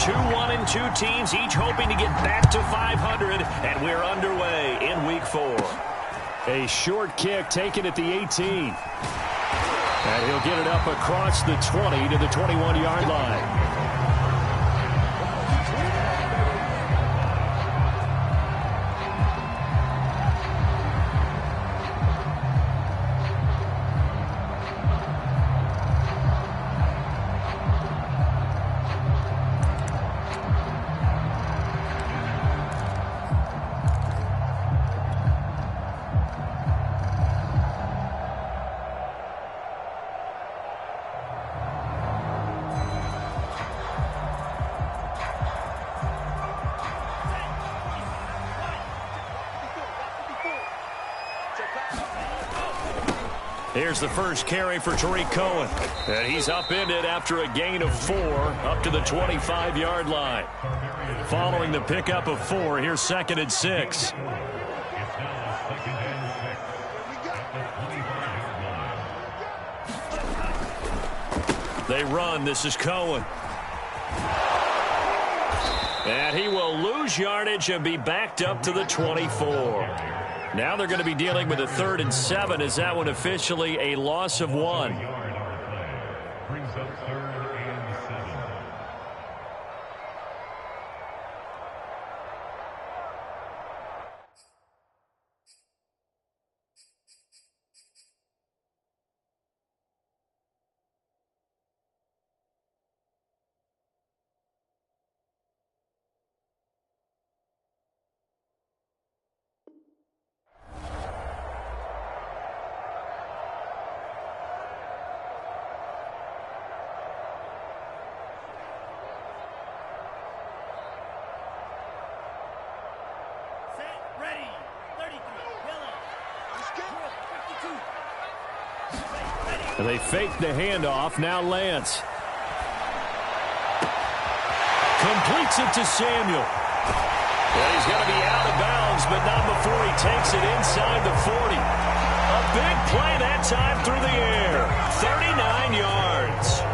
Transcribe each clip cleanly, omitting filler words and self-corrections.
2-1 and 2 teams, each hoping to get back to 500, and we're underway in Week 4. A short kick taken at the 18. And he'll get it up across the 20 to the 21-yard line. Here's the first carry for Tariq Cohen. And he's upended after a gain of 4 up to the 25-yard line. Following the pickup of 4, here's 2nd and 6. They run. This is Cohen. And he will lose yardage and be backed up to the 24. Now they're going to be dealing with a 3rd and 7 as that one officially a loss of 1. Brings up 3rd and 7. They fake the handoff. Now Lance. Completes it to Samuel. Well, he's going to be out of bounds, but not before he takes it inside the 40. A big play that time through the air. 39 yards.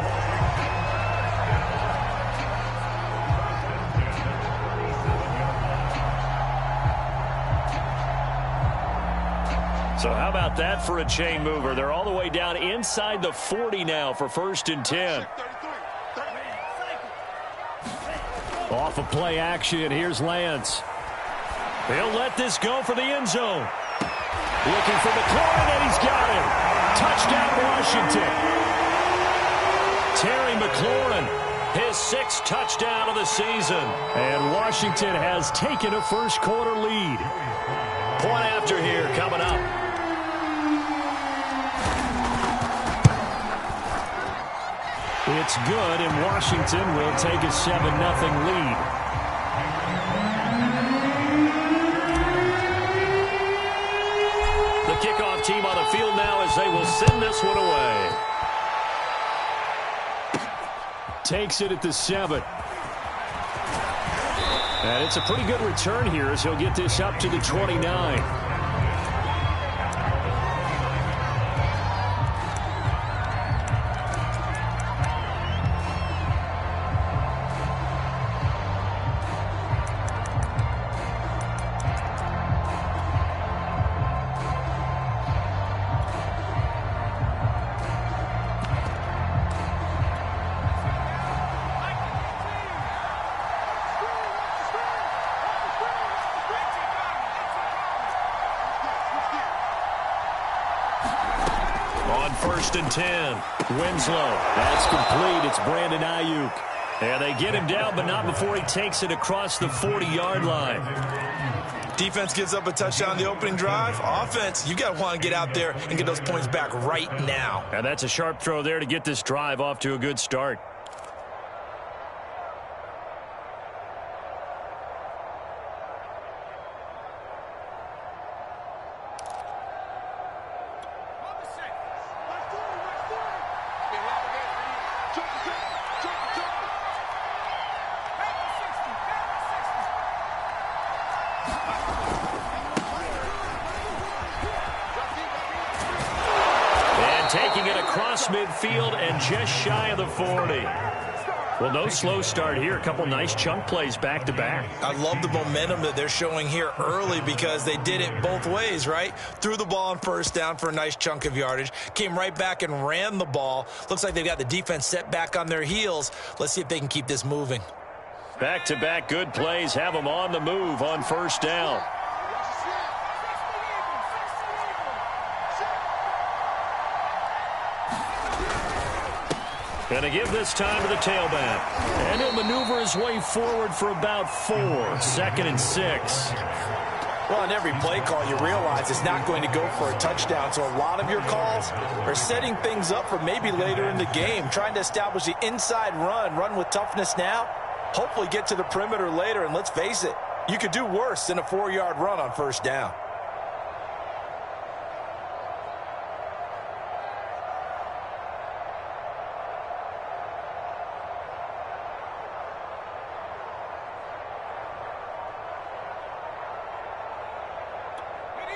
So how about that for a chain mover? They're all the way down inside the 40 now for 1st and 10. Off of play action, here's Lance. He'll let this go for the end zone. Looking for McLaurin, and he's got him. Touchdown, Washington. Terry McLaurin, his 6th touchdown of the season. And Washington has taken a first-quarter lead. Point after here coming up. It's good, and Washington will take a 7-0 lead. The kickoff team on the field now as they will send this one away. Takes it at the 7. And it's a pretty good return here as he'll get this up to the 29. On 1st and 10. Winslow. That's complete. It's Brandon Ayuk. And they get him down, but not before he takes it across the 40-yard line. Defense gives up a touchdown the opening drive. Offense, you got to want to get out there and get those points back right now. And that's a sharp throw there to get this drive off to a good start. Taking it across midfield and just shy of the 40. Well, no slow start here. A couple nice chunk plays back-to-back. I love the momentum that they're showing here early because they did it both ways, right? Threw the ball on first down for a nice chunk of yardage. Came right back and ran the ball. Looks like they've got the defense set back on their heels. Let's see if they can keep this moving. Back-to-back good plays have them on the move on first down. Going to give this time to the tailback. And he'll maneuver his way forward for about 4. 2nd and 6. Well, on every play call, you realize it's not going to go for a touchdown. So a lot of your calls are setting things up for maybe later in the game, trying to establish the inside run with toughness now, hopefully get to the perimeter later. And let's face it, you could do worse than a 4-yard run on first down.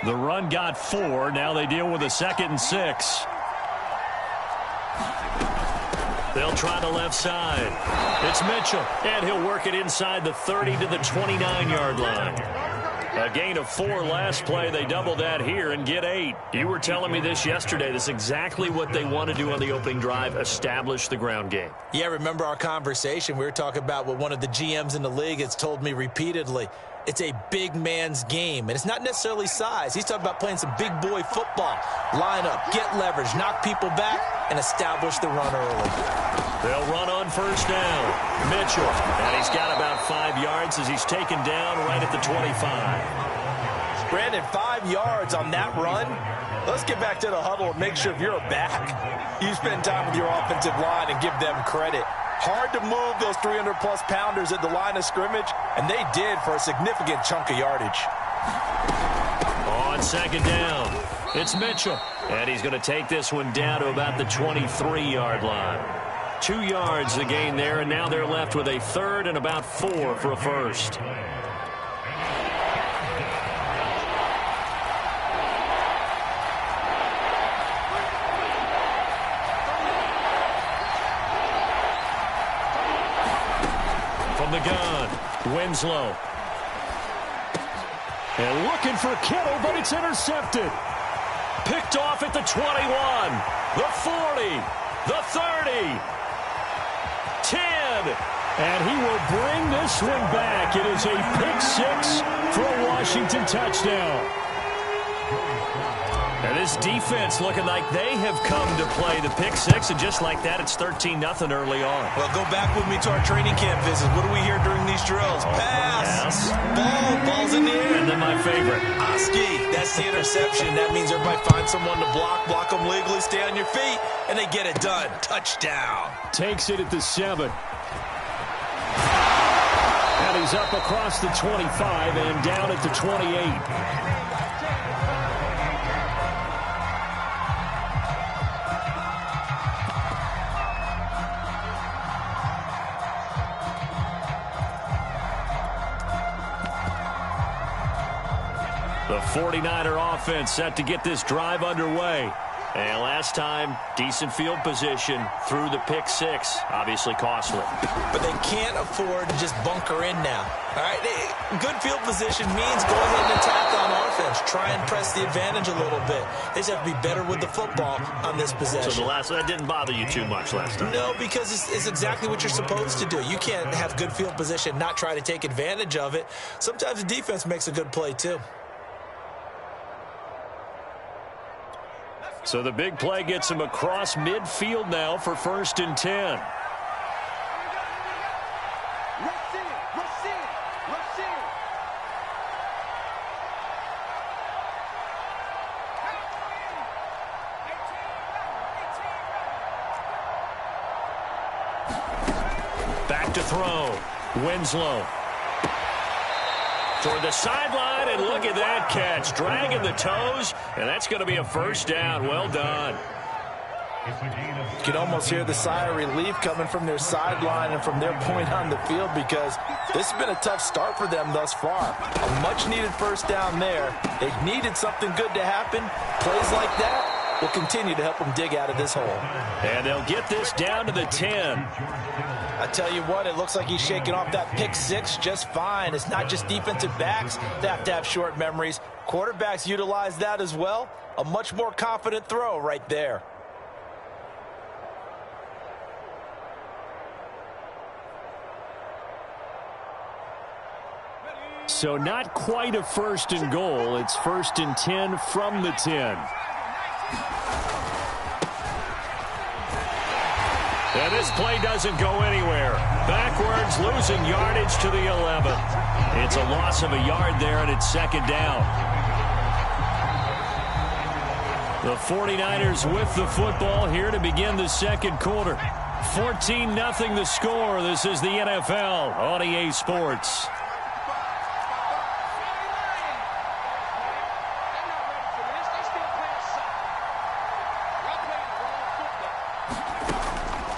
The run got 4. Now they deal with a 2nd and 6. They'll try the left side. It's Mitchell, and he'll work it inside the 30 to the 29-yard line. A gain of 4 last play. They double that here and get 8. You were telling me this yesterday. This is exactly what they want to do on the opening drive, establish the ground game. Yeah, remember our conversation. We were talking about what one of the GMs in the league has told me repeatedly. It's a big man's game, and it's not necessarily size. He's talking about playing some big boy football. Line up, get leverage, knock people back, and establish the run early. They'll run on first down. Mitchell, and he's got about 5 yards as he's taken down right at the 25. Brandon, 5 yards on that run. Let's get back to the huddle and make sure if you're a back, you spend time with your offensive line and give them credit. Hard to move those 300-plus pounders at the line of scrimmage, and they did for a significant chunk of yardage. On second down, it's Mitchell, and he's going to take this one down to about the 23-yard line. 2 yards the gain there, and now they're left with a 3rd and about 4 for a first. The gun, Winslow. And looking for Kittle, but it's intercepted. Picked off at the 21, the 40, the 30, 10. And he will bring this one back. It is a pick 6 for a Washington touchdown. And this defense looking like they have come to play the pick 6, and just like that, it's 13-0 early on. Well, go back with me to our training camp visits. What do we hear during these drills? Pass. Ball's in the air. And then my favorite. Oski, that's the interception. That means everybody finds someone to block them legally, stay on your feet, and they get it done. Touchdown. Takes it at the 7. And he's up across the 25 and down at the 28. The 49er offense set to get this drive underway. And last time, decent field position through the pick 6. Obviously costly. But they can't afford to just bunker in now. All right, good field position means go ahead and attack on offense. Try and press the advantage a little bit. They just have to be better with the football on this possession. So that didn't bother you too much last time? No, because it's exactly what you're supposed to do. You can't have good field position, not try to take advantage of it. Sometimes the defense makes a good play too. So the big play gets him across midfield now for 1st and 10. Back to throw. Winslow. Toward the sideline, and look at that catch. Dragging the toes, and that's going to be a first down. Well done. You can almost hear the sigh of relief coming from their sideline and from their point on the field, because this has been a tough start for them thus far. A much-needed first down there. They needed something good to happen. Plays like that will continue to help them dig out of this hole. And they'll get this down to the 10. I tell you what, it looks like he's shaking off that pick six just fine. It's not just defensive backs that have to have short memories. Quarterbacks utilize that as well. A much more confident throw right there. So not quite a 1st and goal. It's 1st and 10 from the 10. And this play doesn't go anywhere. Backwards, losing yardage to the 11. It's a loss of a yard there, and it's 2nd down. The 49ers with the football here to begin the 2nd quarter. 14-0 the score. This is the NFL on EA Sports.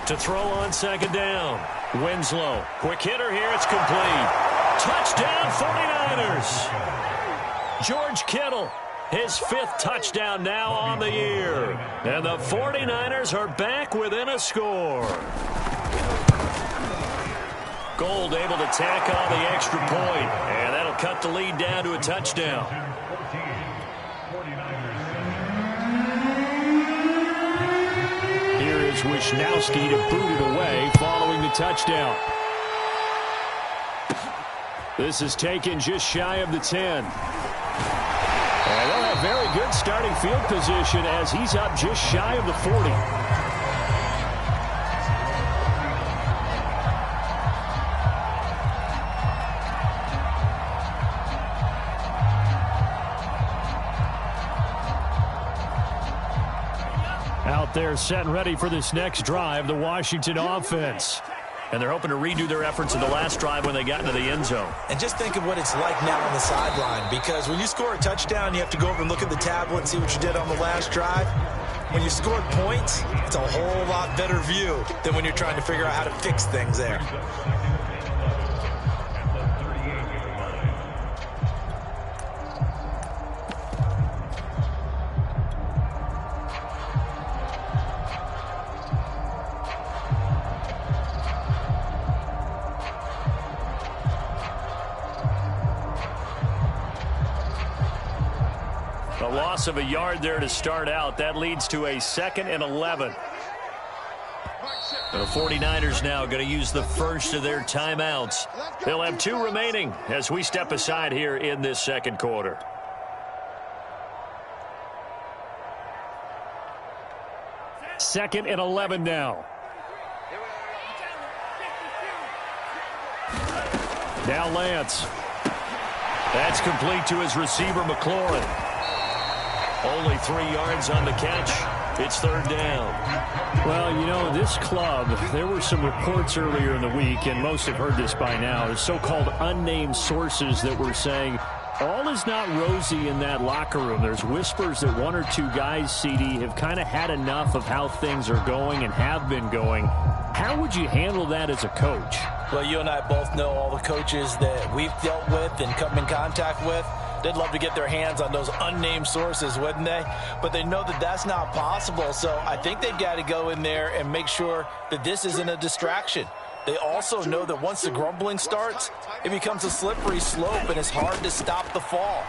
To throw on 2nd down. Winslow. Quick hitter here. It's complete. Touchdown 49ers. George Kittle. His 5th touchdown now on the year. And the 49ers are back within a score. Gold able to tack on the extra point. And that'll cut the lead down to a touchdown. Here is Wisnowski to boot it away following the touchdown. This is taken just shy of the 10. And they'll have very good starting field position as he's up just shy of the 40. Out there set and ready for this next drive, the Washington offense. And they're hoping to redo their efforts in the last drive when they got into the end zone. And just think of what it's like now on the sideline, because when you score a touchdown, you have to go over and look at the tablet and see what you did on the last drive. When you scored points, it's a whole lot better view than when you're trying to figure out how to fix things there. A loss of a yard there to start out. That leads to a 2nd and 11. The 49ers now going to use the first of their timeouts. They'll have 2 remaining as we step aside here in this 2nd quarter. Second and 11 now. Now Lance. That's complete to his receiver, McLaurin. Only 3 yards on the catch. It's 3rd down. Well, you know, this club, there were some reports earlier in the week, and most have heard this by now, the so-called unnamed sources that were saying all is not rosy in that locker room. There's whispers that 1 or 2 guys, CD, have kind of had enough of how things are going and have been going. How would you handle that as a coach? Well, you and I both know all the coaches that we've dealt with and come in contact with. They'd love to get their hands on those unnamed sources, wouldn't they? But they know that that's not possible, so I think they've got to go in there and make sure that this isn't a distraction. They also know that once the grumbling starts, it becomes a slippery slope, and it's hard to stop the fall.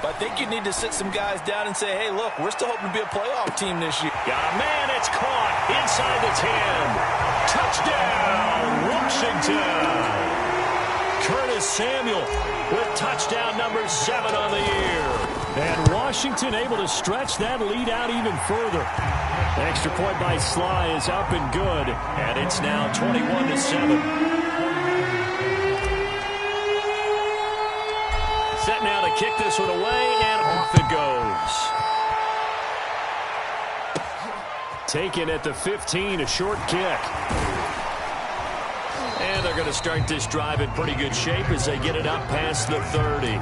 But I think you need to sit some guys down and say, hey, look, we're still hoping to be a playoff team this year. Got a man, it's caught inside the 10. Touchdown, Washington. Curtis Samuel with touchdown number 7 on the year. And Washington able to stretch that lead out even further. Extra point by Sly is up and good. And it's now 21-7. Set now to kick this one away, and off it goes. Taken at the 15, a short kick. And they're going to start this drive in pretty good shape as they get it up past the 30.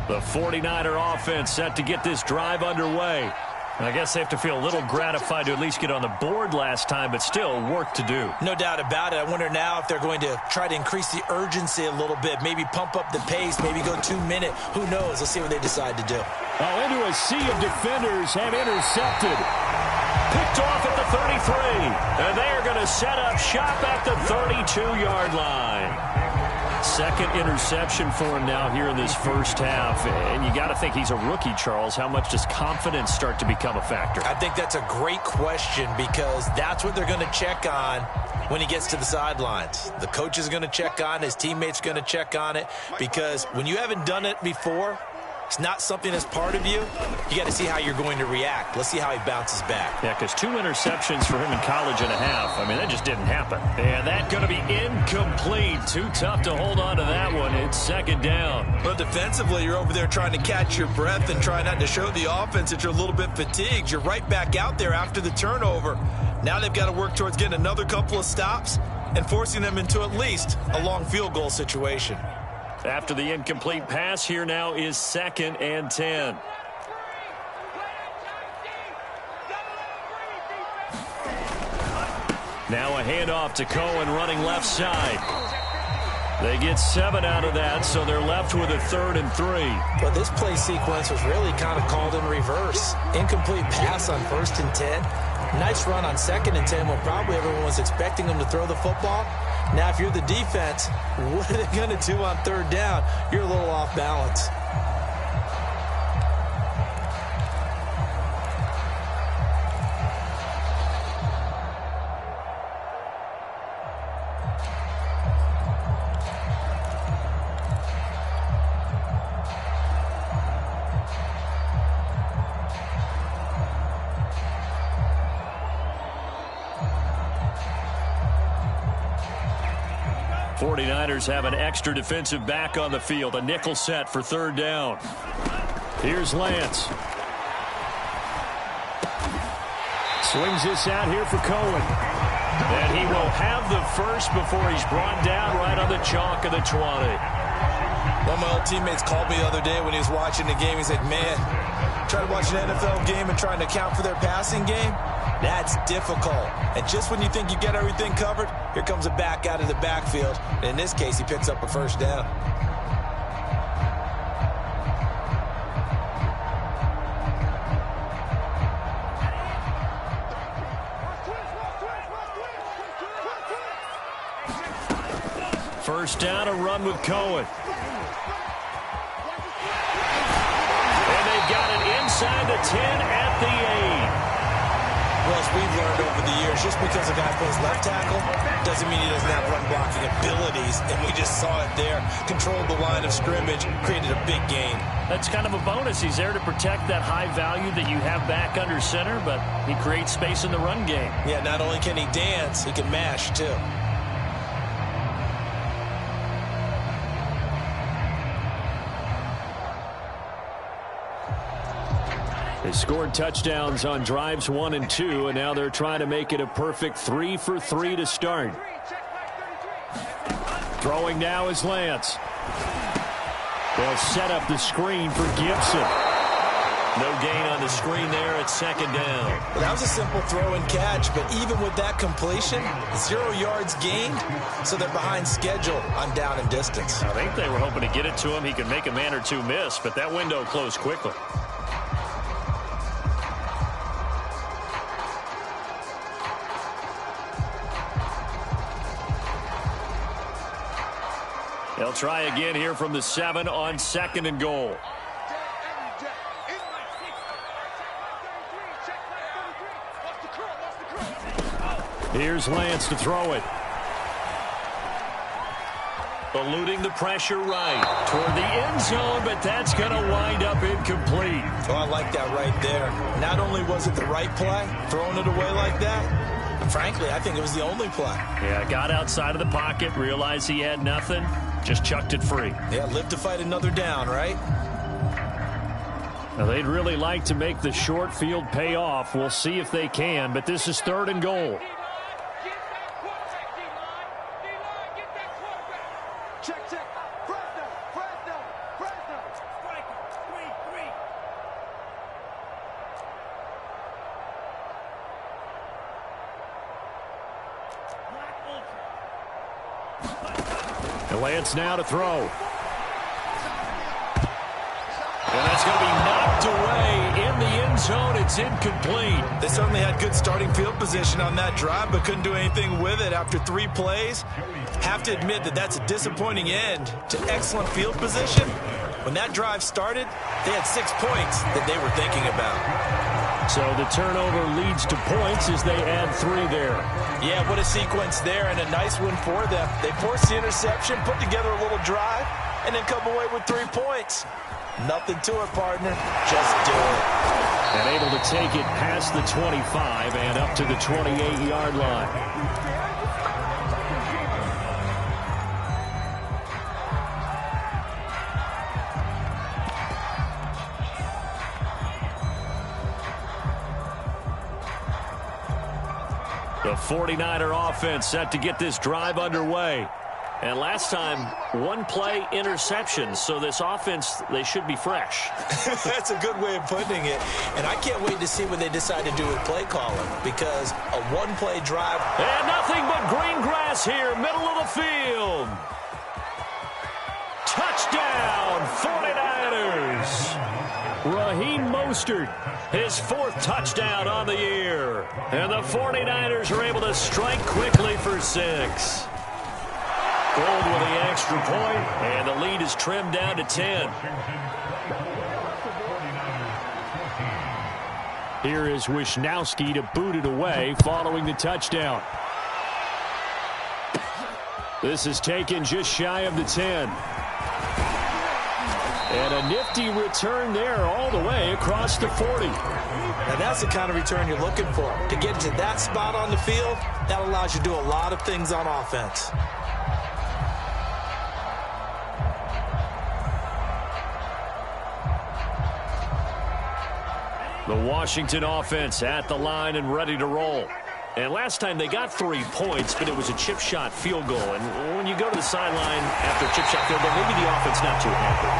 The 49er offense set to get this drive underway. I guess they have to feel a little gratified to at least get on the board last time, but still work to do. No doubt about it. I wonder now if they're going to try to increase the urgency a little bit, maybe pump up the pace, maybe go 2-minute. Who knows? Let's see what they decide to do. Oh, into a sea of defenders have intercepted. Picked off at the 33. And they are going to set up shop at the 32-yard line. Second interception for him now here in this first half. And you got to think he's a rookie, Charles. How much does confidence start to become a factor? I think that's a great question because that's what they're going to check on when he gets to the sidelines. The coach is going to check on it. His teammates are going to check on it because when you haven't done it before, it's not something that's part of you. You got to see how you're going to react. Let's see how he bounces back. Yeah, because 2 interceptions for him in college and a half. I mean, that just didn't happen. And that's going to be incomplete. Too tough to hold on to that one. It's second down. Well, defensively, you're over there trying to catch your breath and try not to show the offense that you're a little bit fatigued. You're right back out there after the turnover. Now they've got to work towards getting another couple of stops and forcing them into at least a long field goal situation. After the incomplete pass, here now is 2nd and 10. Now a handoff to Cohen running left side. They get 7 out of that, so they're left with a 3rd and 3. Well, this play sequence was really kind of called in reverse. Incomplete pass on 1st and 10. Nice run on 2nd and 10 when probably everyone was expecting them to throw the football. Now, if you're the defense, what are they going to do on 3rd down? You're a little off balance. '49ers have an extra defensive back on the field. A nickel set for 3rd down. Here's Lance. Swings this out here for Cohen. And he will have the first before he's brought down right on the chalk of the 20. One of my old teammates called me the other day when he was watching the game. He said, man, try to watch an NFL game and trying to account for their passing game. That's difficult. And just when you think you get everything covered, here comes a back out of the backfield. And in this case, he picks up a 1st down. First down, a run with Cohen. And they've got it inside the 10 at the 8. Well, as we've learned over the years, just because a guy plays left tackle doesn't mean he doesn't have run blocking abilities. And we just saw it there. Controlled the line of scrimmage, created a big gain. That's kind of a bonus. He's there to protect that high value that you have back under center, but he creates space in the run game. Yeah, not only can he dance, he can mash, too. They scored touchdowns on drives 1 and 2, and now they're trying to make it a perfect 3 for 3 to start. Throwing now is Lance. They'll set up the screen for Gibson. No gain on the screen there at 2nd down. Well, that was a simple throw and catch, but even with that completion, 0 yards gained, so they're behind schedule on down and distance. I think they were hoping to get it to him. He could make a man or two miss, but that window closed quickly. They'll try again here from the 7 on 2nd and goal. Here's Lance to throw it. Eluding the pressure right toward the end zone, but that's going to wind up incomplete. Oh, I like that right there. Not only was it the right play, throwing it away like that, but frankly, I think it was the only play. Yeah, got outside of the pocket, realized he had nothing, just chucked it free. Yeah, live to fight another down, right? Now, they'd really like to make the short field pay off. We'll see if they can, but this is 3rd and goal. And Lance now to throw. And that's going to be knocked away in the end zone. It's incomplete. They certainly had good starting field position on that drive, but couldn't do anything with it after 3 plays. Have to admit that that's a disappointing end to excellent field position. When that drive started, they had 6 points that they were thinking about. So the turnover leads to points as they add 3 there. Yeah, what a sequence there, and a nice one for them. They forced the interception, put together a little drive, and then come away with 3 points. Nothing to it, partner. Just do it. And able to take it past the 25 and up to the 28-yard line. The 49er offense set to get this drive underway. And last time, 1 play interception. So this offense, they should be fresh. That's a good way of putting it. And I can't wait to see what they decide to do with play calling, because a 1-play drive. And nothing but green grass here, middle of the field. Touchdown, 49ers. Raheem Mostert, his 4th touchdown on the year. And the 49ers are able to strike quickly for 6. Gold with the extra point, and the lead is trimmed down to 10. Here is Wisnowski to boot it away following the touchdown. This is taken just shy of the 10. And a nifty return there all the way across the 40. Now that's the kind of return you're looking for. To get to that spot on the field, that allows you to do a lot of things on offense. The Washington offense at the line and ready to roll. And last time they got 3 points, but it was a chip shot field goal. And when you go to the sideline after a chip shot field goal, maybe the offense not too happy.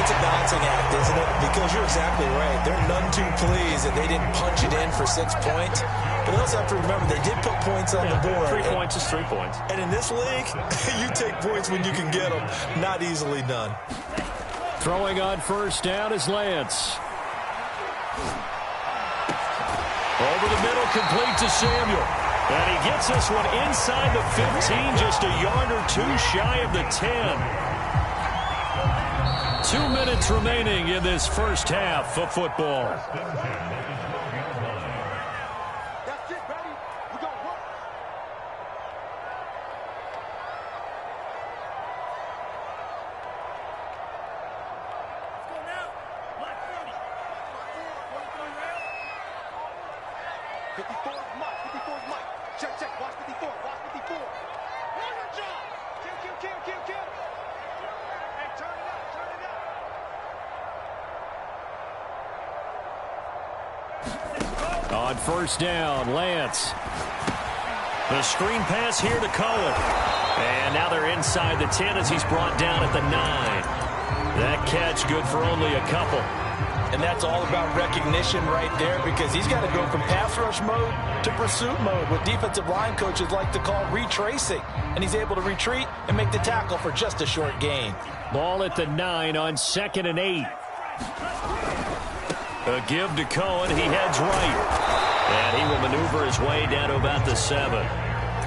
It's a balancing act, isn't it? Because you're exactly right. They're none too pleased that they didn't punch it in for 6 points. But they also have to remember they did put points on the board. 3 points is 3 points. And in this league, you take points when you can get them. Not easily done. Throwing on first down is Lance. Over the middle, complete to Samuel. And he gets this one inside the 15, just a yard or 2 shy of the 10. 2 minutes remaining in this first half of football. On first down, Lance. The screen pass here to Cohen. And now they're inside the 10 as he's brought down at the 9. That catch good for only a couple. And that's all about recognition right there, because he's got to go from pass rush mode to pursuit mode, what defensive line coaches like to call retracing. And he's able to retreat and make the tackle for just a short gain. Ball at the 9 on 2nd and 8. A give to Cohen. He heads right. And he will maneuver his way down to about the 7.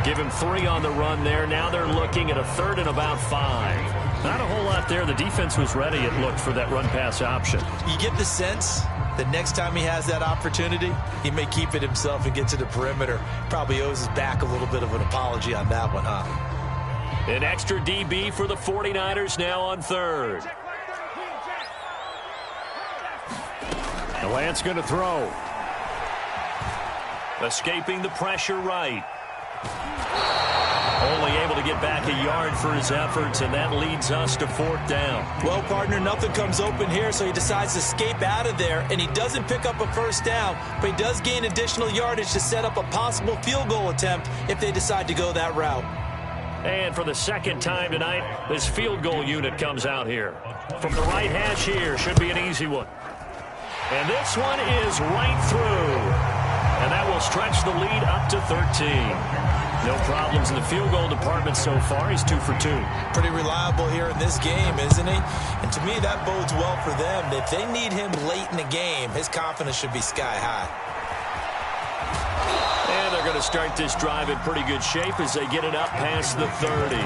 Give him 3 on the run there. Now they're looking at a 3rd and about 5. Not a whole lot there. The defense was ready, it looked, for that run-pass option. You get the sense that next time he has that opportunity, he may keep it himself and get to the perimeter. Probably owes his back a little bit of an apology on that one, huh? An extra DB for the 49ers now on 3rd. And Lance going to throw. Escaping the pressure right. Only able to get back a yard for his efforts, and that leads us to 4th down. Well, partner, nothing comes open here, so he decides to escape out of there, and he doesn't pick up a first down, but he does gain additional yardage to set up a possible field goal attempt if they decide to go that route. And for the 2nd time tonight, this field goal unit comes out here. From the right hash here, should be an easy one. And this one is right through. And that will stretch the lead up to 13. No problems in the field goal department so far. He's 2 for 2. Pretty reliable here in this game, isn't he? And to me, that bodes well for them. If they need him late in the game, his confidence should be sky high. And they're going to start this drive in pretty good shape as they get it up past the 30.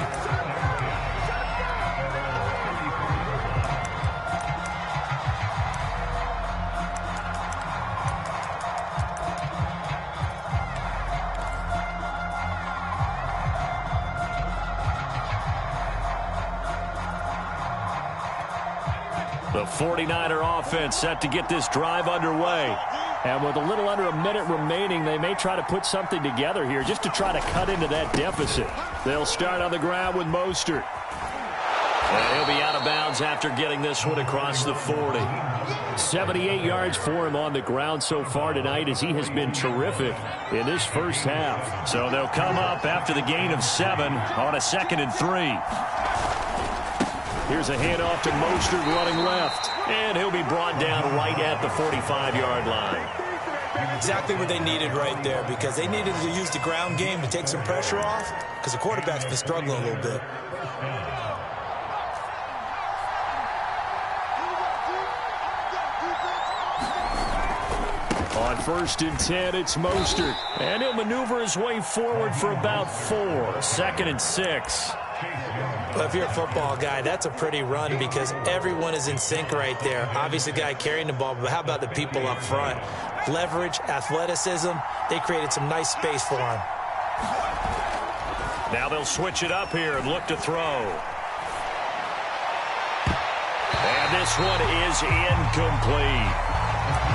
The 49er offense set to get this drive underway. And with a little under a minute remaining, they may try to put something together here just to try to cut into that deficit. They'll start on the ground with Mostert. And he'll be out of bounds after getting this one across the 40. 78 yards for him on the ground so far tonight as he has been terrific in this first half. So they'll come up after the gain of 7 on a 2nd and 3. Here's a handoff to Mostert running left. And he'll be brought down right at the 45-yard line. Exactly what they needed right there, because they needed to use the ground game to take some pressure off, because the quarterback's been struggling a little bit. On 1st and 10, it's Mostert. And he'll maneuver his way forward for about 4. 2nd and 6. Well, if you're a football guy, that's a pretty run because everyone is in sync right there. Obviously, the guy carrying the ball, but how about the people up front? Leverage, athleticism, they created some nice space for him. Now they'll switch it up here and look to throw. And this one is incomplete.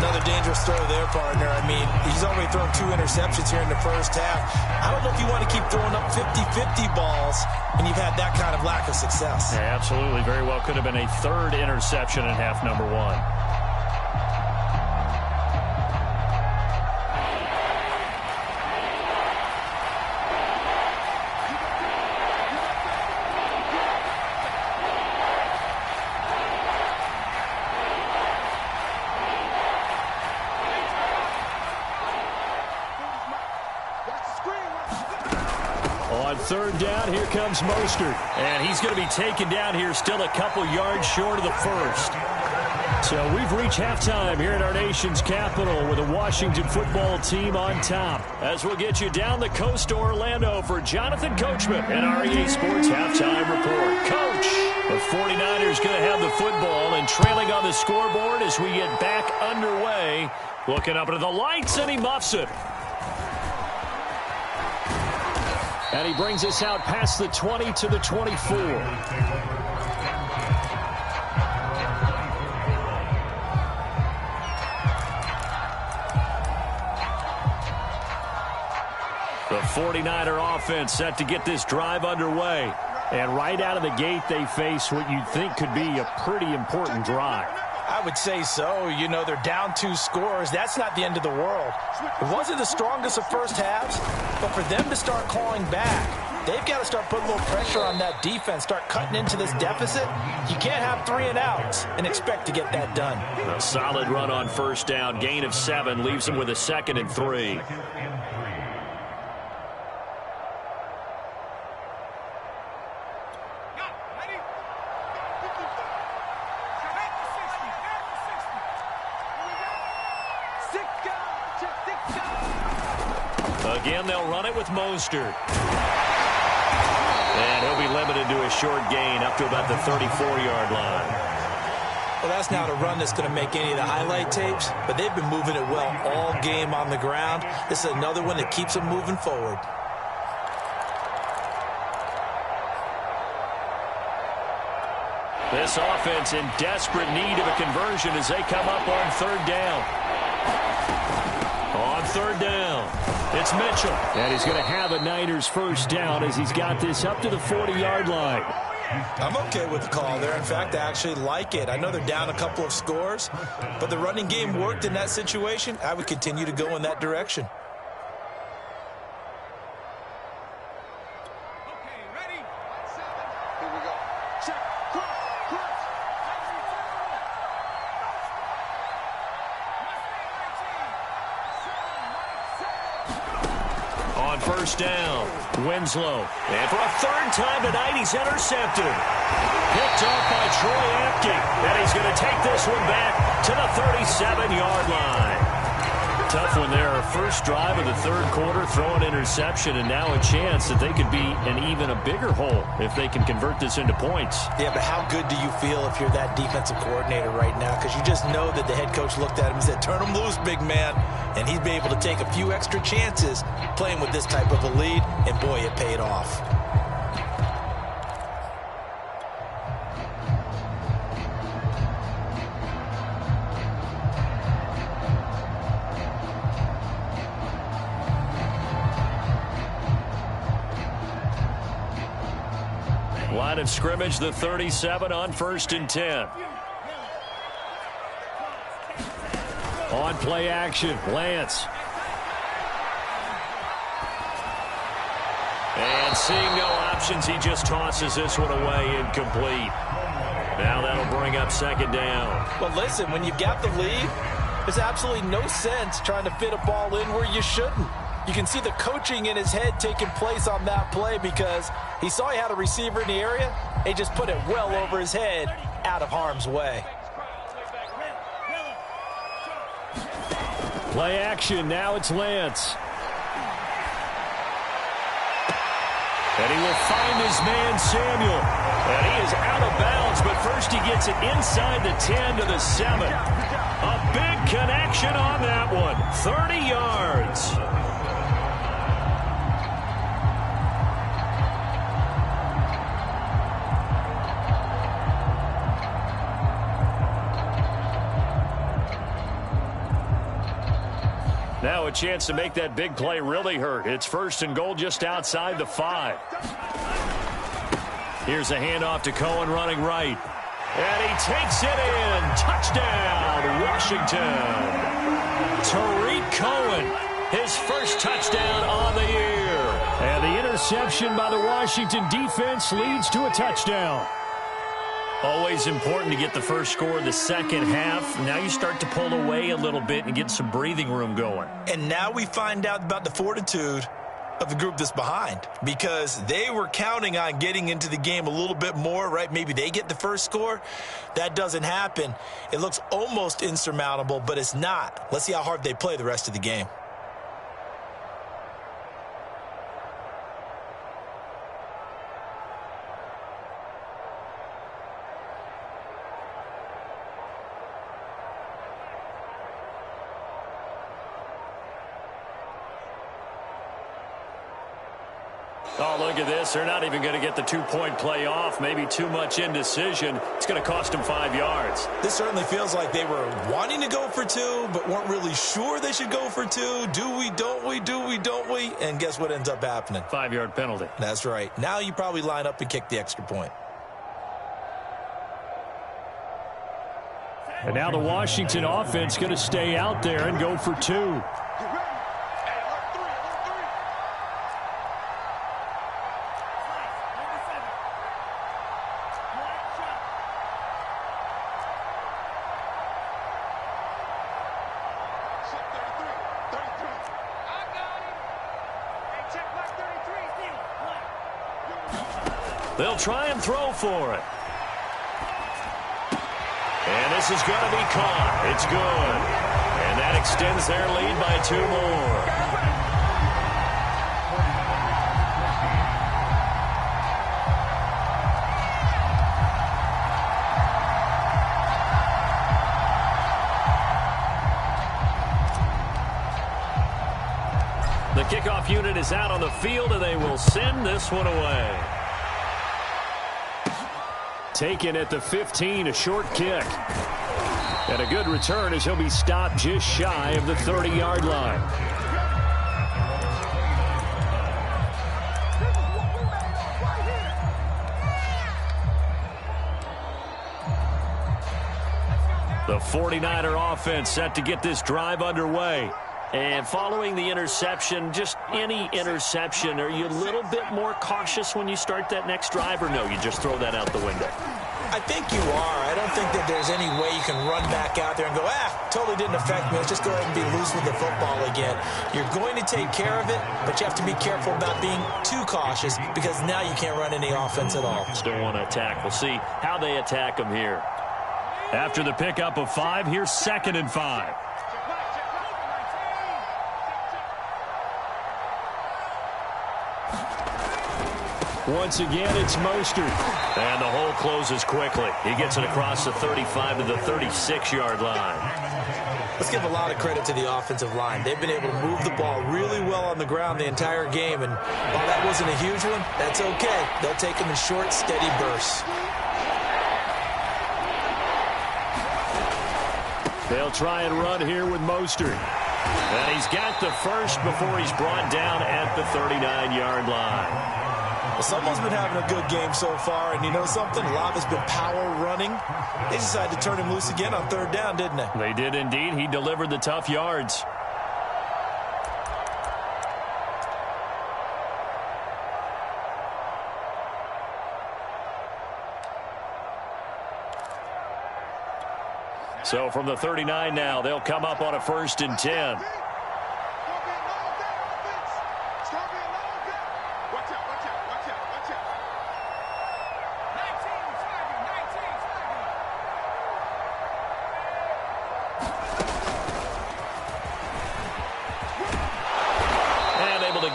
Another dangerous throw there, partner. I mean, he's already thrown 2 interceptions here in the first half. I don't know if you want to keep throwing up 50-50 balls when you've had that kind of lack of success. Yeah, absolutely. Very well could have been a 3rd interception in half number 1. On 3rd down, here comes Mostert. And he's going to be taken down here still a couple yards short of the 1st. So we've reached halftime here at our nation's capital with the Washington football team on top. As we'll get you down the coast to Orlando for Jonathan Coachman and our EA Sports Halftime Report. Coach, the 49ers going to have the football and trailing on the scoreboard as we get back underway. Looking up into the lights, and he muffs it. And he brings us out past the 20 to the 24. The 49er offense set to get this drive underway. And right out of the gate, they face what you'd think could be a pretty important drive. I would say so. You know, they're down 2 scores. That's not the end of the world. It wasn't the strongest of first halves, but for them to start clawing back, they've got to start putting a little pressure on that defense, start cutting into this deficit. You can't have 3 and outs and expect to get that done. A solid run on 1st down. Gain of 7 leaves them with a 2nd and 3. Again, they'll run it with Mostert. And he'll be limited to a short gain up to about the 34-yard line. Well, that's not a run that's going to make any of the highlight tapes, but they've been moving it well all game on the ground. This is another one that keeps them moving forward. This offense in desperate need of a conversion as they come up on 3rd down. On 3rd down, it's Mitchell. And he's going to have a Niners 1st down as he's got this up to the 40-yard line. I'm okay with the call there. In fact, I actually like it. I know they're down a couple of scores, but the running game worked in that situation. I would continue to go in that direction. first down. Winslow. And for a third time tonight, he's intercepted. Picked off by Troy Apke. And he's going to take this one back to the 37-yard line. Tough one there. First drive of the third quarter, throw an interception, and now a chance that they could be in even a bigger hole if they can convert this into points. Yeah, but how good do you feel if you're that defensive coordinator right now? Because you just know that the head coach looked at him and said, turn him loose, big man. And he's been able to take a few extra chances playing with this type of a lead, and boy, it paid off. Line of scrimmage, the 37 on 1st and 10. On play action, Lance. And seeing no options, he just tosses this one away, incomplete. Now that'll bring up 2nd down. Well, listen, when you've got the lead, there's absolutely no sense trying to fit a ball in where you shouldn't. You can see the coaching in his head taking place on that play because he saw he had a receiver in the area. He just put it well over his head, out of harm's way. Play action. Now it's Lance. And he will find his man, Samuel. And he is out of bounds, but first he gets it inside the 10 to the 7. A big connection on that one. 30 yards. Now a chance to make that big play really hurt. It's 1st and goal just outside the 5. Here's a handoff to Cohen running right. And he takes it in. Touchdown, Washington. Tariq Cohen, his first touchdown on the year. And the interception by the Washington defense leads to a touchdown. Always important to get the first score of the second half. Now you start to pull away a little bit and get some breathing room going. And now we find out about the fortitude of the group that's behind, because they were counting on getting into the game a little bit more, right? Maybe they get the first score. That doesn't happen. It looks almost insurmountable, but it's not. Let's see how hard they play the rest of the game. Oh, look at this. They're not even going to get the 2-point play off. Maybe too much indecision. It's going to cost them 5 yards. This certainly feels like they were wanting to go for 2, but weren't really sure they should go for 2. Do we, don't we, do we, don't we? And guess what ends up happening? 5-yard penalty. That's right. Now you probably line up and kick the extra point. And now the Washington offense going to stay out there and go for 2. They'll try and throw for it. And this is going to be caught. It's good. And that extends their lead by 2 more. The kickoff unit is out on the field, and they will send this one away. Taken at the 15, a short kick. And a good return as he'll be stopped just shy of the 30-yard line. The 49er offense set to get this drive underway. And following the interception, just any interception, are you a little bit more cautious when you start that next drive, or no, you just throw that out the window? I think you are. I don't think that there's any way you can run back out there and go, totally didn't affect me. Let's just go ahead and be loose with the football again. You're going to take care of it, but you have to be careful about being too cautious because now you can't run any offense at all. Still want to attack. We'll see how they attack them here. After the pickup of 5, here's 2nd and 5. Once again, it's Mostert. And the hole closes quickly. He gets it across the 35 to the 36-yard line. Let's give a lot of credit to the offensive line. They've been able to move the ball really well on the ground the entire game. And while that wasn't a huge one, that's okay. They'll take them in short, steady bursts. They'll try and run here with Mostert. And he's got the first before he's brought down at the 39-yard line. Well, someone's been having a good game so far, and you know something? A lot has been power running. They decided to turn him loose again on 3rd down, didn't they? They did indeed. He delivered the tough yards. So from the 39 now, they'll come up on a 1st and 10.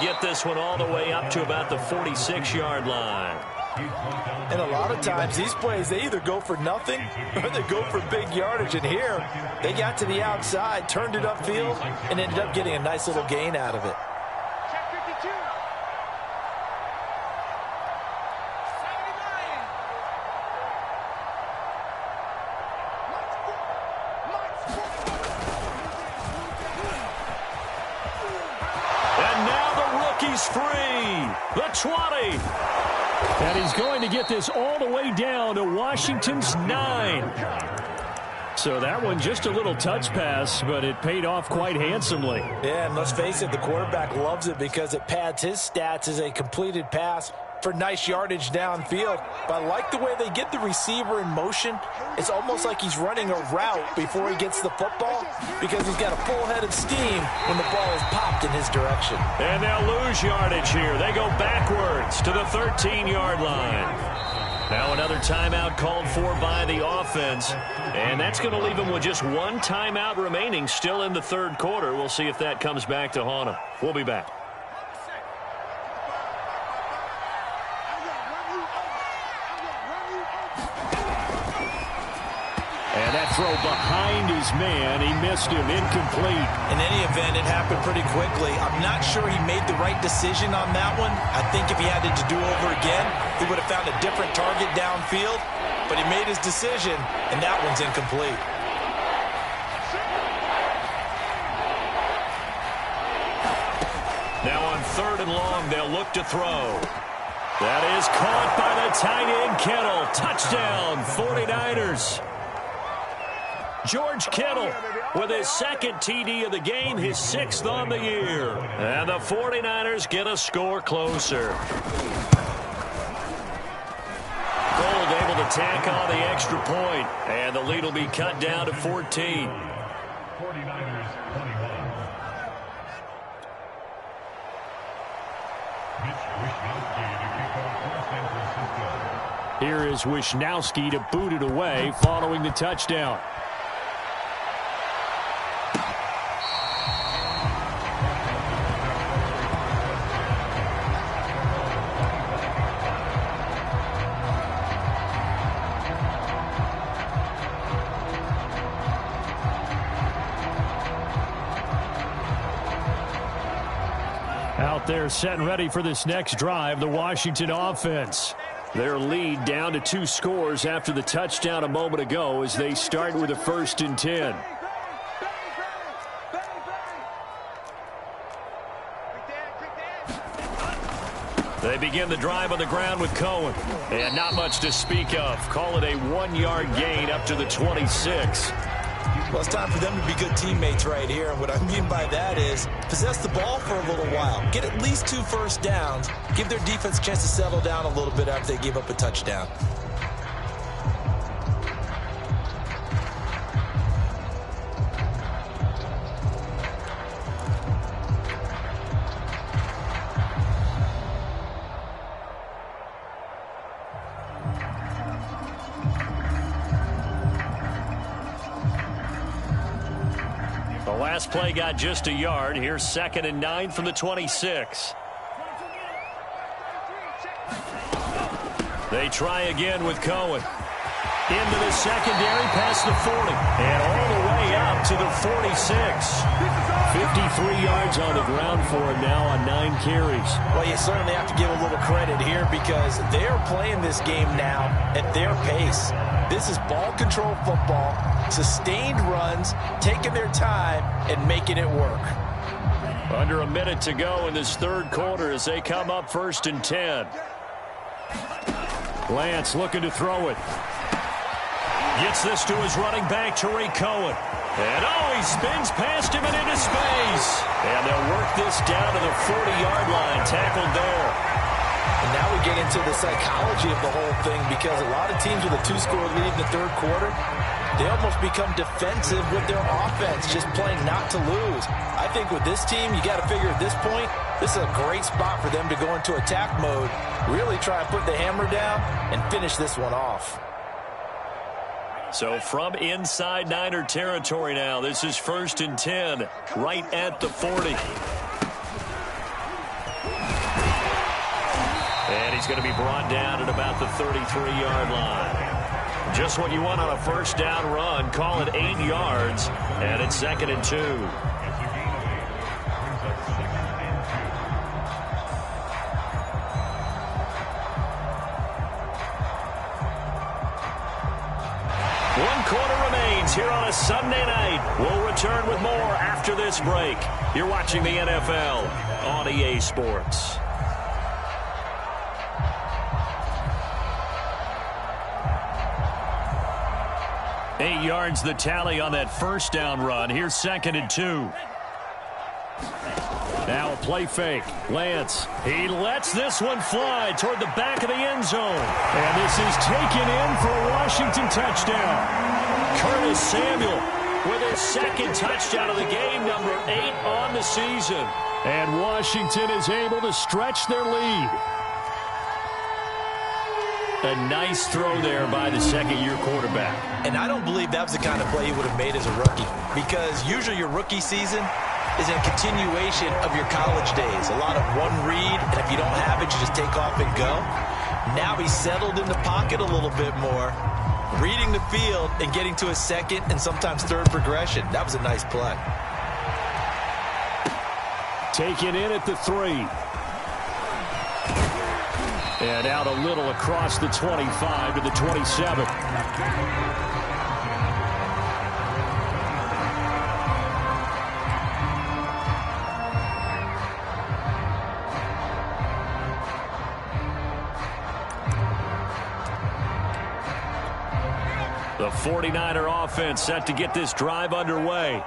Get this one all the way up to about the 46-yard line. And a lot of times these plays, they either go for nothing or they go for big yardage. And here, they got to the outside, turned it upfield, and ended up getting a nice little gain out of it. Free, the 20. And he's going to get this all the way down to Washington's 9. So that one just a little touch pass, but it paid off quite handsomely. Yeah, and let's face it, the quarterback loves it because it pads his stats as a completed pass for nice yardage downfield. But I like the way they get the receiver in motion. It's almost like he's running a route before he gets the football because he's got a full head of steam when the ball is popped in his direction. And they'll lose yardage here. They go backwards to the 13-yard line. Now another timeout called for by the offense. And that's going to leave them with just one timeout remaining still in the 3rd quarter. We'll see if that comes back to haunt them. We'll be back. And that throw behind his man, he missed him, incomplete. In any event, it happened pretty quickly. I'm not sure he made the right decision on that one. I think if he had it to do over again, he would have found a different target downfield. But he made his decision, and that one's incomplete. Now on 3rd and long, they'll look to throw. That is caught by the tight end, Kittle. Touchdown, 49ers. George Kittle with his 2nd TD of the game, his 6th on the year. And the 49ers get a score closer. Gold able to tack on the extra point, and the lead will be cut down to 14. 49ers 21. Here is Wishnowsky to boot it away following the touchdown. Out there set and ready for this next drive, the Washington offense. Their lead down to 2 scores after the touchdown a moment ago as they start with a 1st and 10. They begin the drive on the ground with Cohen. And not much to speak of. Call it a 1-yard gain up to the 26. Well, it's time for them to be good teammates right here. And what I mean by that is possess the ball for a little while. Get at least 2 first downs. Give their defense a chance to settle down a little bit after they give up a touchdown. last play got just a yard. Here's 2nd and 9 from the 26. They try again with Cohen. Into the secondary, past the 40. And all the way up to the 46. 53 yards on the ground for him now on 9 carries. Well, you certainly have to give a little credit here because they're playing this game now at their pace. This is ball control football, sustained runs, taking their time, and making it work. Under a minute to go in this third quarter as they come up 1st and 10. Lance looking to throw it. Gets this to his running back, Tariq Cohen. And he spins past him and into space. And they'll work this down to the 40-yard line, tackled there. And now we get into the psychology of the whole thing because a lot of teams with a 2-score lead in the third quarter, they almost become defensive with their offense, just playing not to lose. I think with this team, you got to figure at this point, this is a great spot for them to go into attack mode, really try to put the hammer down and finish this one off. So from inside Niner territory now, this is 1st and 10, right at the 40. And he's going to be brought down at about the 33-yard line. Just what you want on a first down run. Call it 8 yards, and it's 2nd and 2. Here on a Sunday night. We'll return with more after this break. You're watching the NFL on EA Sports. Eight yards the tally on that first down run. Here's 2nd and 2. Now a play fake. Lance, he lets this one fly toward the back of the end zone. And this is taken in for a Washington touchdown. Curtis Samuel with his 2nd touchdown of the game, number 8 on the season. And Washington is able to stretch their lead. A nice throw there by the second-year quarterback. And I don't believe that was the kind of play he would have made as a rookie because usually your rookie season is a continuation of your college days. A lot of one read, and if you don't have it, you just take off and go. Now he's settled in the pocket a little bit more, reading the field and getting to a 2nd and sometimes 3rd progression. That was a nice play. Taken in at the 3. And out a little across the 25 to the 27. The 49er offense set to get this drive underway.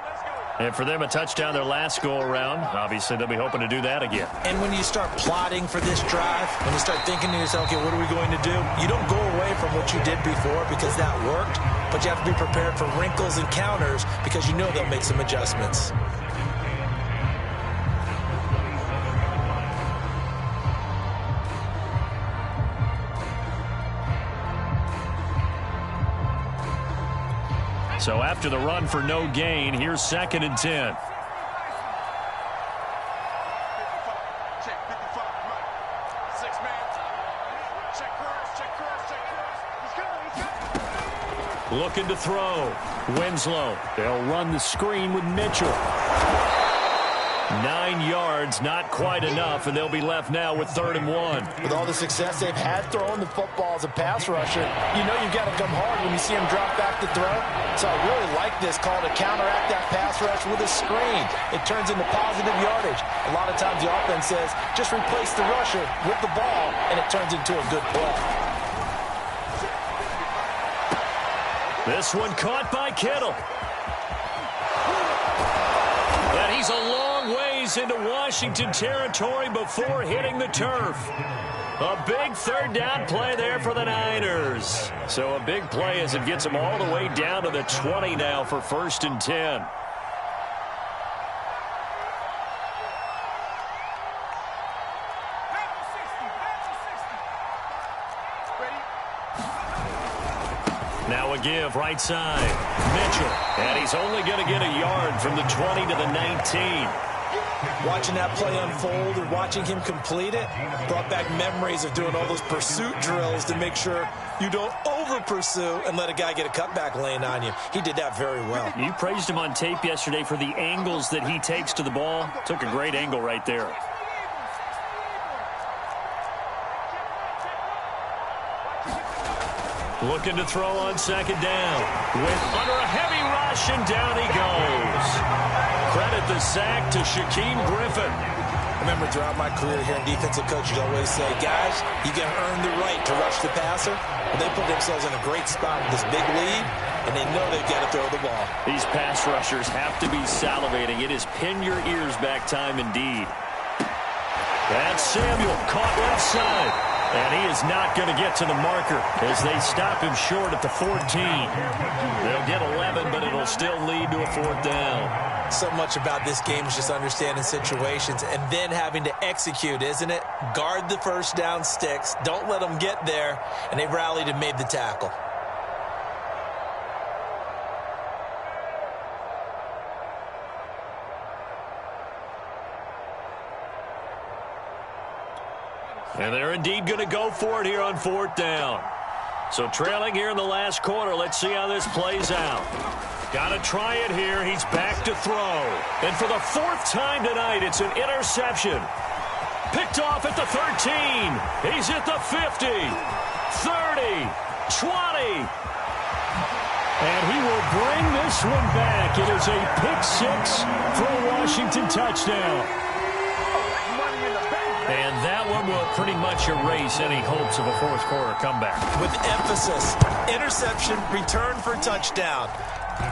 And for them, a touchdown their last go-around. Obviously, they'll be hoping to do that again. And when you start plotting for this drive, when you start thinking to yourself, okay, what are we going to do? You don't go away from what you did before because that worked, but you have to be prepared for wrinkles and counters because you know they'll make some adjustments. So after the run for no gain, here's 2nd and 10. Looking to throw. Winslow. They'll run the screen with Mitchell. 9 yards, not quite enough, and they'll be left now with 3rd and 1. With all the success they've had throwing the football as a pass rusher, you know you've got to come hard when you see him drop back to throw. So I really like this call to counteract that pass rush with a screen. It turns into positive yardage. A lot of times the offense says, just replace the rusher with the ball, and it turns into a good play. This one caught by Kittle. And he's a long ways into Washington territory before hitting the turf. A big 3rd down play there for the Niners. So a big play as it gets them all the way down to the 20 now for 1st and 10. Now a give right side. Mitchell. And he's only going to get a yard from the 20 to the 19. Watching that play unfold or watching him complete it brought back memories of doing all those pursuit drills to make sure you don't over-pursue and let a guy get a cutback lane on you. He did that very well. You praised him on tape yesterday for the angles that he takes to the ball. Took a great angle right there. Looking to throw on second down. Went under a heavy rush, and down he goes. Credit the sack to Shaquem Griffin. I remember throughout my career here in defensive coaches always say, guys, you got to earn the right to rush the passer. But they put themselves in a great spot with this big lead, and they know they've got to throw the ball. These pass rushers have to be salivating. It is pin your ears back time indeed. That's Samuel caught left side. And he is not going to get to the marker as they stop him short at the 14. They'll get 11, but it'll still lead to a fourth down. So much about this game is just understanding situations and then having to execute, isn't it? Guard the first down sticks. Don't let them get there. And they rallied and made the tackle. And they're indeed going to go for it here on fourth down. So trailing here in the last quarter. Let's see how this plays out. Got to try it here. He's back to throw. And for the fourth time tonight, it's an interception. Picked off at the 13. He's at the 50, 30, 20. And he will bring this one back. It is a pick six for a Washington touchdown. And that one will pretty much erase any hopes of a fourth quarter comeback. With emphasis, interception, return for touchdown.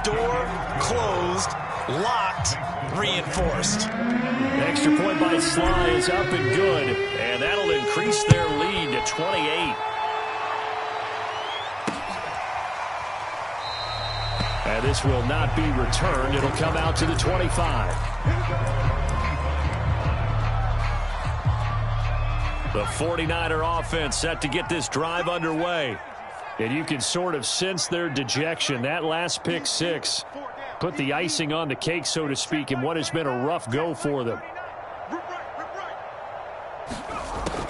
Door closed, locked, reinforced. Extra point by Sly is up and good. And that'll increase their lead to 28. And this will not be returned. It'll come out to the 25. The 49er offense set to get this drive underway. And you can sort of sense their dejection. That last pick six put the icing on the cake, so to speak, in what has been a rough go for them.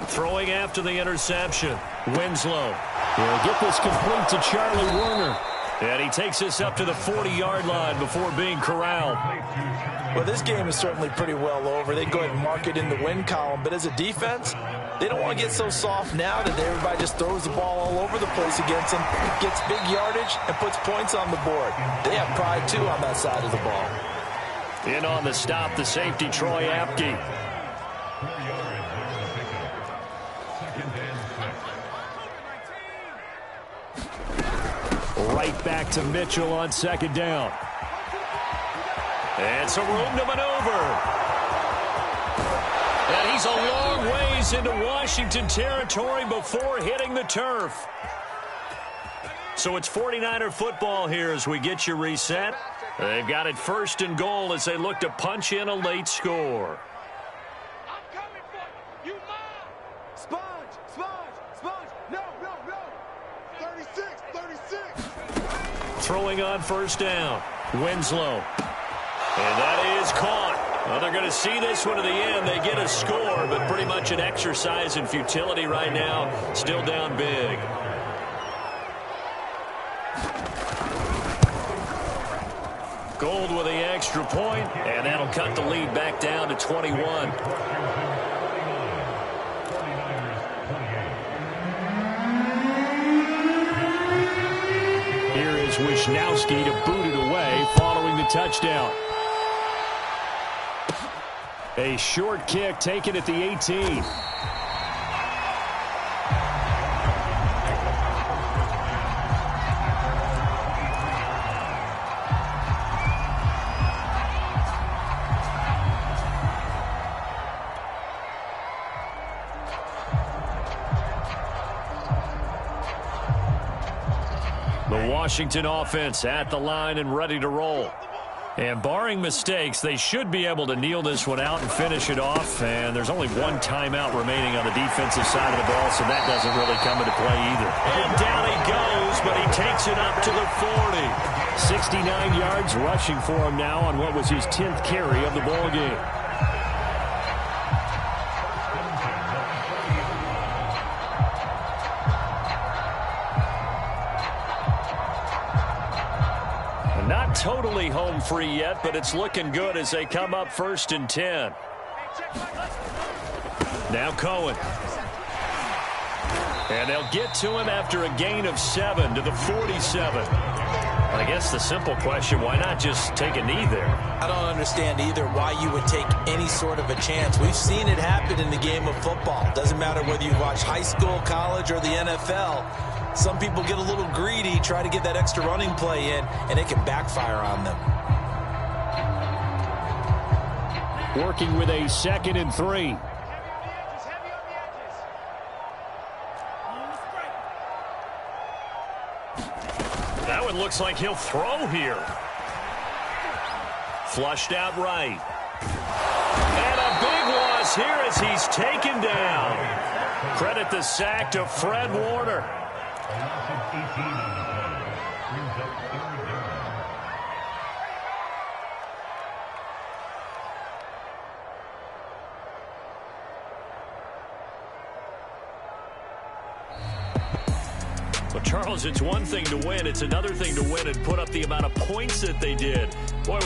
Throwing after the interception. Winslow. He'll get this complete to Charlie Warner. And he takes this up to the 40-yard line before being corralled. Well, this game is certainly pretty well over. They go ahead and mark it in the win column. But as a defense, they don't want to get so soft now that everybody just throws the ball all over the place against them, gets big yardage, and puts points on the board. They have pride, too, on that side of the ball. In on the stop, the safety, Troy Apke. Right back to Mitchell on second down. And some room to maneuver. And he's a long ways into Washington territory before hitting the turf. So it's 49er football here as we get you reset. They've got it first and goal as they look to punch in a late score. I'm coming for you. You mine. Sponge. No. 36. Throwing on first down. Winslow. And that is caught. Well, they're going to see this one to the end. They get a score, but pretty much an exercise in futility right now. Still down big. Gold with the extra point, and that'll cut the lead back down to 21. Here is Wisnowski to boot it away following the touchdown. A short kick taken at the 18. The Washington offense at the line and ready to roll. And barring mistakes, they should be able to kneel this one out and finish it off. And there's only one timeout remaining on the defensive side of the ball, so that doesn't really come into play either. And down he goes, but he takes it up to the 40. 69 yards rushing for him now on what was his 10th carry of the ball game. Not totally home free yet, but it's looking good as they come up 1st and 10. Now Cohen. And they'll get to him after a gain of 7 to the 47. I guess the simple question, why not just take a knee there? I don't understand either why you would take any sort of a chance. We've seen it happen in the game of football. Doesn't matter whether you watch high school, college, or the NFL. Some people get a little greedy, try to get that extra running play in, and it can backfire on them. Working with a 2nd and 3. That one looks like he'll throw here. Flushed out right. And a big loss here as he's taken down. Credit the sack to Fred Warner. Well, Charles, it's one thing to win. It's another thing to win and put up the amount of points that they did. Boy,